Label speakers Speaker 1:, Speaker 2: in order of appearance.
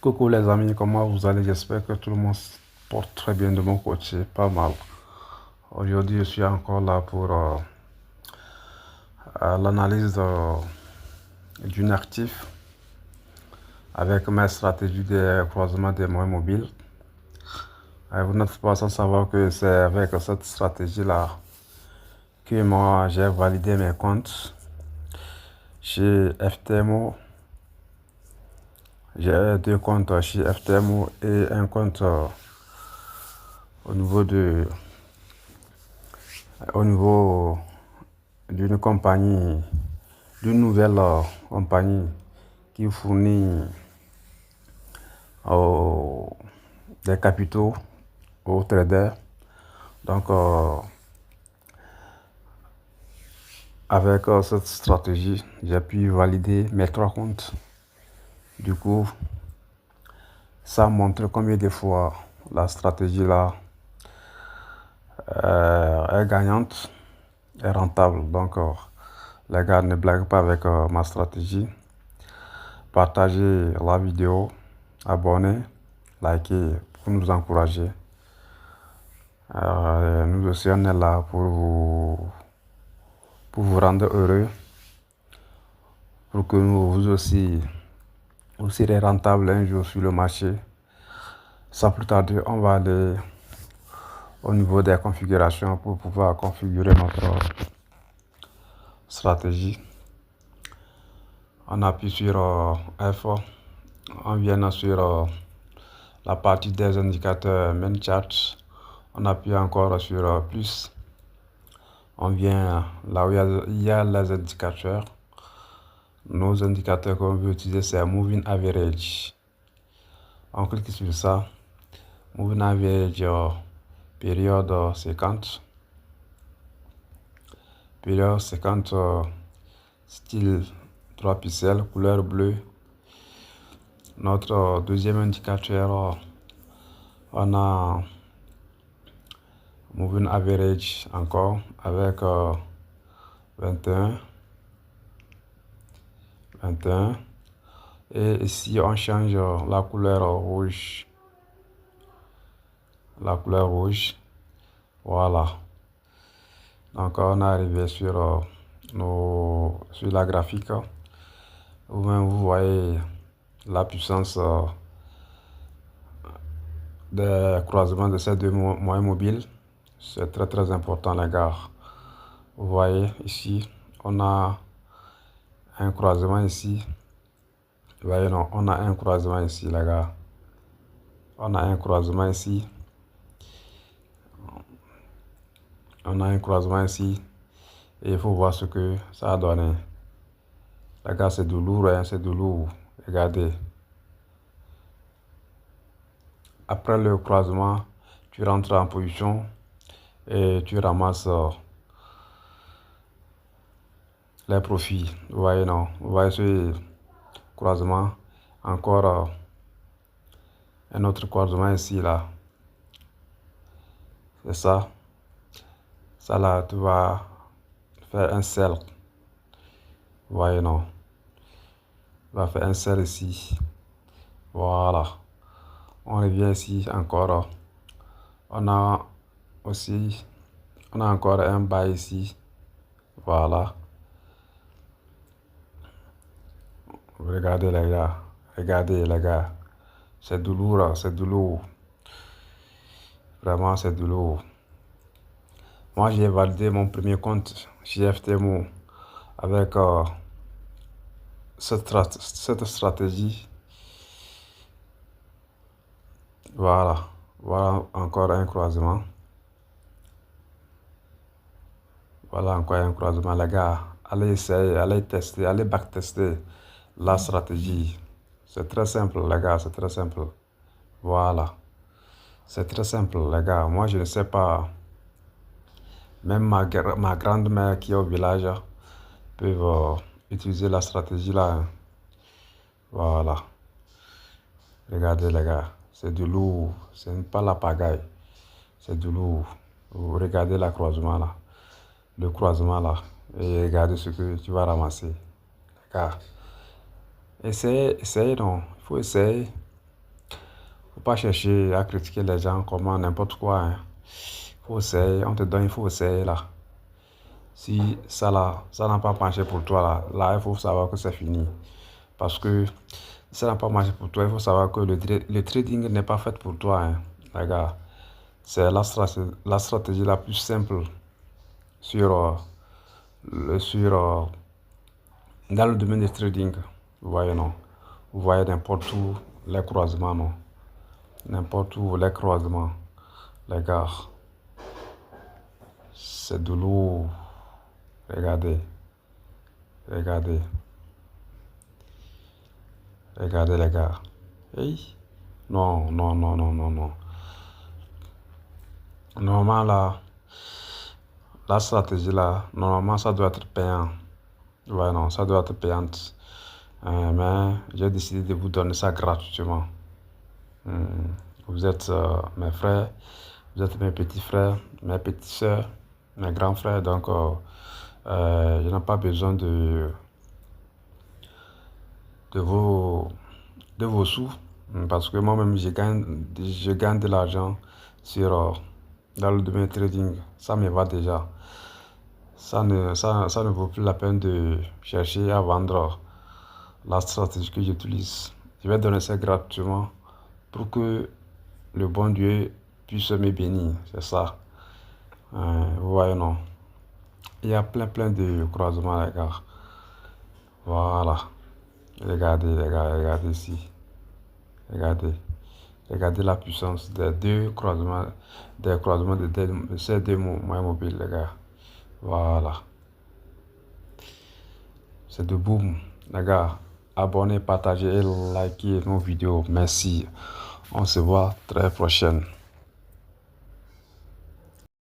Speaker 1: Coucou les amis, comment vous allez? J'espère que tout le monde se porte très bien de mon côté, pas mal. Aujourd'hui, je suis encore là pour l'analyse d'une actif avec mes stratégies de croisement des moyens mobiles. Vous n'êtes pas sans savoir que c'est avec cette stratégie-là que moi j'ai validé mes comptes chez FTMO. J'ai deux comptes chez FTMO et un compte au niveau d'une compagnie, d'une nouvelle compagnie qui fournit euh, des capitaux aux traders. Donc, avec cette stratégie, j'ai pu valider mes trois comptes. Du coup, ça montre combien de fois la stratégie là est gagnante, est rentable. Donc, les gars, ne blaguent pas avec ma stratégie. Partagez la vidéo, abonnez, likez pour nous encourager. Nous aussi, on est là pour vous rendre heureux, pour que vous aussi, vous serez rentable un jour sur le marché. Sans plus tarder, on va aller au niveau des configurations pour pouvoir configurer notre stratégie. On appuie sur F, on vient sur la partie des indicateurs main chart, on appuie encore sur plus, on vient là où il y a les indicateurs. Nos indicateurs qu'on veut utiliser, c'est Moving Average. On clique sur ça, Moving Average, période 50, période 50, style 3 pixels, couleur bleue. Notre deuxième indicateur, on a Moving Average encore avec 21. Et ici on change la couleur rouge. Voilà. Donc on est arrivé sur la graphique. Vous voyez la puissance des croisements de ces deux moyens mobiles. C'est très important les gars. Vous voyez ici, on a un croisement ici. Vous voyez, non, on a un croisement ici les gars. On a un croisement ici. Et il faut voir ce que ça a donné. Les gars, c'est de lourd, hein, c'est de lourd. Regardez. Après le croisement, tu rentres en position et tu ramasses les profits. Vous voyez, non? Vous voyez ce croisement. Encore un autre croisement ici, là. C'est ça. Ça, là, tu vas faire un sell. Vous voyez, non? Tu vas faire un sell ici. Voilà. On revient ici encore. On a encore un buy ici. Voilà. Regardez les gars. C'est du lourd. Vraiment, c'est du lourd. Moi, j'ai validé mon premier compte chez FTMO avec cette stratégie. Voilà. Voilà encore un croisement. Les gars. Allez essayer, allez tester, allez backtester la stratégie. C'est très simple, les gars, c'est très simple. Voilà. C'est très simple, les gars. Moi, je ne sais pas. Même ma grand-mère qui est au village peut utiliser la stratégie là. Hein. Voilà. Regardez, les gars. C'est du lourd. Ce n'est pas la pagaille. C'est du lourd. Vous regardez le croisement là. Et regardez ce que tu vas ramasser. Les gars. Essayez, non. Il faut essayer. pas chercher à critiquer les gens comment n'importe quoi. Hein. Faut essayer, on te donne, il faut essayer là. Si ça là, ça n'a pas marché pour toi là, il faut savoir que c'est fini. Parce que si ça n'a pas marché pour toi, il faut savoir que le trading n'est pas fait pour toi. Hein, les gars. C'est la stratégie la plus simple sur, dans le domaine du trading. Vous voyez, non? Vous voyez n'importe où les croisements, non? N'importe où les croisements. Les gars, c'est de l'eau. Regardez. Regardez. Regardez, les gars. Hey. Non, non, non, non, non, non. Normalement, là, la stratégie, là, normalement, ça doit être payant. Ouais, non, ça doit être payante. Mais j'ai décidé de vous donner ça gratuitement. Vous êtes mes frères, vous êtes mes petits frères, mes petites sœurs, mes grands frères. Donc, je n'ai pas besoin de vos, de vos sous. Parce que moi-même, je gagne de l'argent dans le domaine trading. Ça me va déjà. Ça ne vaut plus la peine de chercher à vendre la stratégie que j'utilise. Je vais donner ça gratuitement pour que le bon Dieu puisse me bénir. C'est ça. Vous voyez, non? Il y a plein de croisements, les gars. Voilà. Regardez, les gars, regardez ici. Regardez. Regardez la puissance des croisements de ces deux moyens mobiles, les gars. Voilà. C'est de boom, les gars. Abonnez, partagez et likez nos vidéos. Merci. On se voit très prochaine.